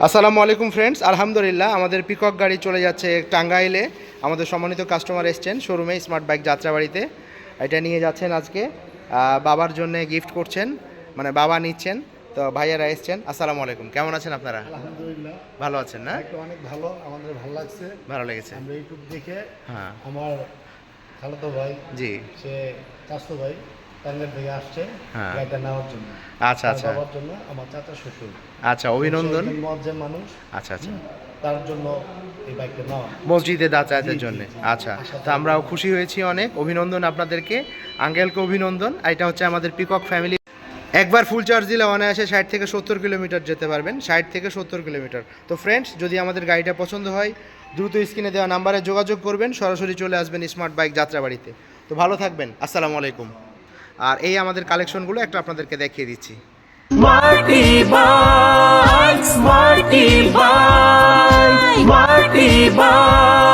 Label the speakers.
Speaker 1: আসসালামু আলাইকুম ফ্রেন্ডস, আলহামদুলিল্লাহ আমাদের পিকক গাড়ি চলে যাচ্ছে টাঙ্গাইলে। আমাদের সম্মানিত কাস্টমার এসছেন শোরুমে স্মার্ট বাইক যাত্রাবাড়িতে। এটা নিয়ে যাচ্ছেন আজকে বাবার জন্য গিফট করছেন, মানে বাবা নিচ্ছেন। তো ভাইয়ারা এসছেন। আসসালামু আলাইকুম, কেমন আছেন আপনারা?
Speaker 2: আলহামদুলিল্লাহ
Speaker 1: ভালো আছেন না?
Speaker 2: অনেক ভালো, আমাদের ভালো লাগছে।
Speaker 1: ভালো লেগেছে।
Speaker 2: আমরা ইউটিউব দেখে
Speaker 1: হ্যাঁ
Speaker 2: আমার খালাতো ভাই,
Speaker 1: জি,
Speaker 2: সে চাচতো ভাই টাঙ্গাইল থেকে আসছে
Speaker 1: হ্যাঁ।
Speaker 2: গাড়িটা নেওয়ার জন্য।
Speaker 1: আচ্ছা
Speaker 2: তার
Speaker 1: আচ্ছা
Speaker 2: বাবার জন্য, আমার চাচা শ্বশুর।
Speaker 1: আচ্ছা, অভিনন্দন।
Speaker 2: সে একজন মজ্জেম মানুষ,
Speaker 1: আচ্ছা আচ্ছা,
Speaker 2: তার জন্য এই বাইকটা নেওয়া।
Speaker 1: মসজিদে যাতায়াতের
Speaker 2: জি, জি,
Speaker 1: জন্য।
Speaker 2: জি।
Speaker 1: আচ্ছা,
Speaker 2: আশা
Speaker 1: তো আমরাও খুশি হয়েছি অনেক। অভিনন্দন আপনাদেরকে, আঙ্কেলকে অভিনন্দন। এটা হচ্ছে আমাদের পিকক ফ্যামিলি। একবার ফুল চার্জ দিলে অনায়াসে 60 থেকে 70 কিলোমিটার যেতে পারবেন, 60 থেকে 70 কিলোমিটার। তো ফ্রেন্ডস, যদি আমাদের গাড়িটা পছন্দ হয় দ্রুত স্ক্রিনে দেওয়া নাম্বারে যোগাযোগ করবেন, সরাসরি চলে আসবেন স্মার্ট বাইক যাত্রাবাড়িতে। তো ভালো থাকবেন, আসসালামু আলাইকুম। আর এই আমাদের কালেকশনগুলো একটা আপনাদেরকে দেখিয়ে দিচ্ছি।
Speaker 3: Smarty Bike, Smarty Bike, Smarty Bike.